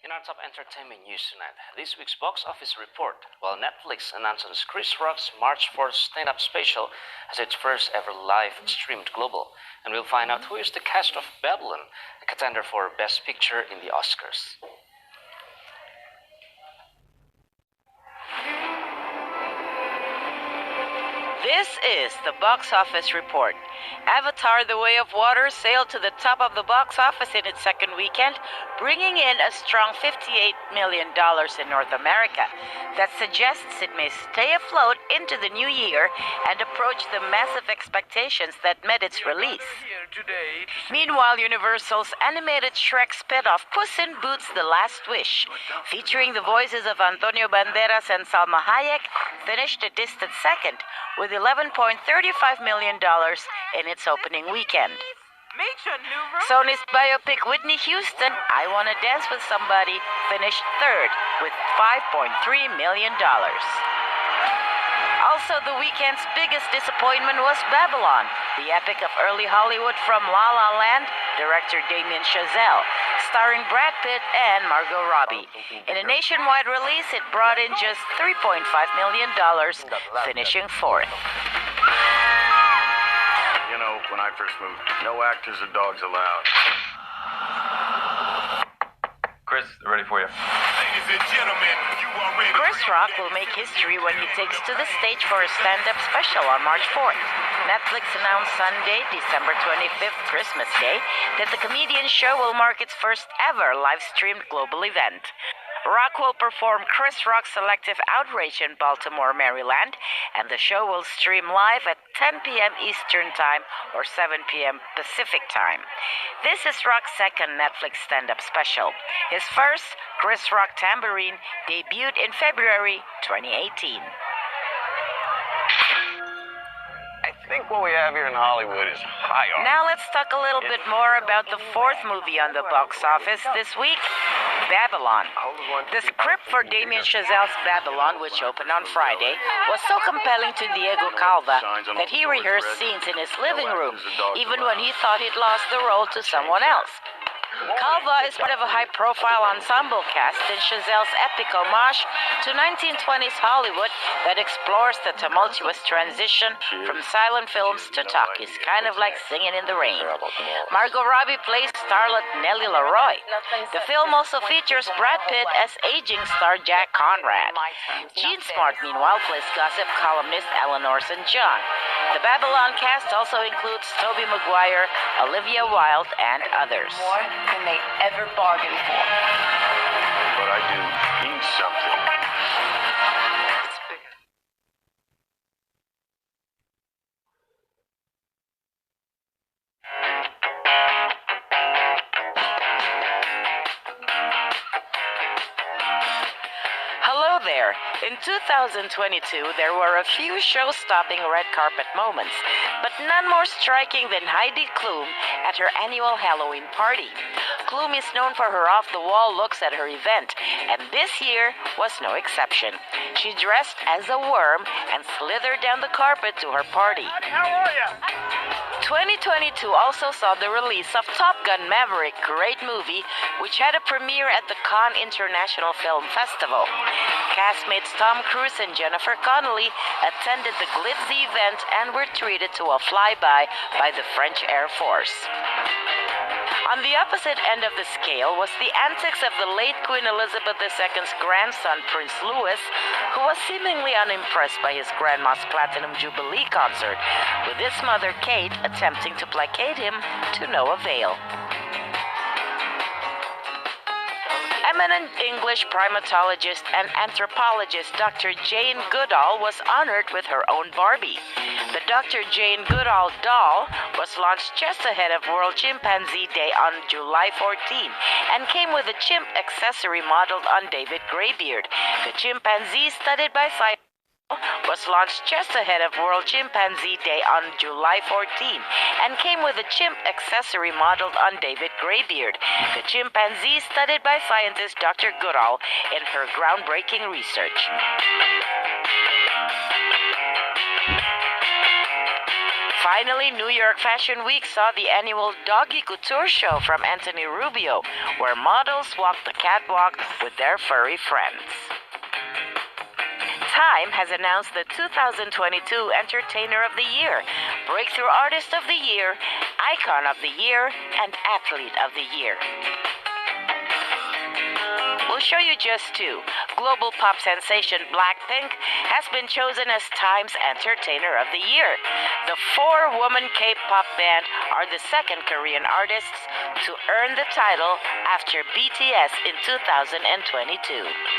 In our top entertainment news tonight, this week's box office report, while Netflix announces Chris Rock's March 4th stand-up special as its first ever live streamed global, and we'll find out who is the cast of Babylon, a contender for Best Picture in the Oscars. This is the box office report. Avatar: The Way of Water sailed to the top of the box office in its second weekend, bringing in a strong $58 million in North America. That suggests it may stay afloat into the new year and approach the massive expectations that met its release. Meanwhile, Universal's animated Shrek spin-off Puss in Boots: The Last Wish, featuring the voices of Antonio Banderas and Salma Hayek, finished a distant second with $11.35 million in its opening weekend. Sony's biopic Whitney Houston, I Wanna Dance with Somebody, finished third with $5.3 million. Also, the weekend's biggest disappointment was Babylon, the epic of early Hollywood from La La Land, director Damien Chazelle, starring Brad Pitt and Margot Robbie. In a nationwide release, it brought in just $3.5 million, finishing fourth. You know, when I first moved, no actors or dogs allowed. Chris, they're ready for you. Ladies and gentlemen, you already... Chris Rock will make history when he takes to the stage for a stand-up special on March 4th. Netflix announced Sunday, December 25th, Christmas Day, that the comedian's show will mark its first ever live-streamed global event. Rock will perform Chris Rock's Selective Outrage in Baltimore, Maryland, and the show will stream live at 10 p.m. Eastern Time or 7 p.m. Pacific Time. This is Rock's second Netflix stand-up special. His first, Chris Rock Tambourine, debuted in February 2018. I think what we have here in Hollywood is high art. Now let's talk a little bit more about the fourth movie on the box office this week, Babylon. The script for Damien Chazelle's Babylon, which opened on Friday, was so compelling to Diego Calva that he rehearsed scenes in his living room, even when he thought he'd lost the role to someone else. Calva is part of a high-profile ensemble cast in Chazelle's epic homage to 1920s Hollywood that explores the tumultuous transition from silent films to talkies, kind of like Singing in the Rain. Margot Robbie plays starlet Nellie Leroy. The film also features Brad Pitt as aging star Jack Conrad. Jean Smart, meanwhile, plays gossip columnist Eleanor St. John. The Babylon cast also includes Tobey Maguire, Olivia Wilde, and others. Than they ever bargained for. But I do need something. Hello there. In 2022, there were a few show-stopping red carpet moments, but none more striking than Heidi Klum at her annual Halloween party. Klum is known for her off-the-wall looks at her event, and this year was no exception. She dressed as a worm and slithered down the carpet to her party. How are you? 2022 also saw the release of Top Gun: Maverick, great movie, which had a premiere at the Cannes International Film Festival. Castmates Tom Cruise and Jennifer Connelly attended the glitzy event and were treated to a flyby by the French Air Force. On the opposite end of the scale was the antics of the late Queen Elizabeth II's grandson, Prince Louis, who was seemingly unimpressed by his grandma's Platinum Jubilee concert, with his mother, Kate, attempting to placate him to no avail. Eminent English primatologist and anthropologist Dr. Jane Goodall was honored with her own Barbie. The Dr. Jane Goodall doll was launched just ahead of World Chimpanzee Day on July 14 and came with a chimp accessory modeled on David Greybeard. The chimpanzee, studied by science, was launched just ahead of World Chimpanzee Day on July 14 and came with a chimp accessory modeled on David Greybeard. The chimpanzee, studied by scientist Dr. Goodall in her groundbreaking research. Finally, New York Fashion Week saw the annual Doggy Couture show from Anthony Rubio, where models walk the catwalk with their furry friends. Time has announced the 2022 Entertainer of the Year, Breakthrough Artist of the Year, Icon of the Year, and Athlete of the Year. We'll show you just two. Global pop sensation Blackpink has been chosen as Time's Entertainer of the Year. The four-woman K-pop band are the second Korean artists to earn the title after BTS in 2022.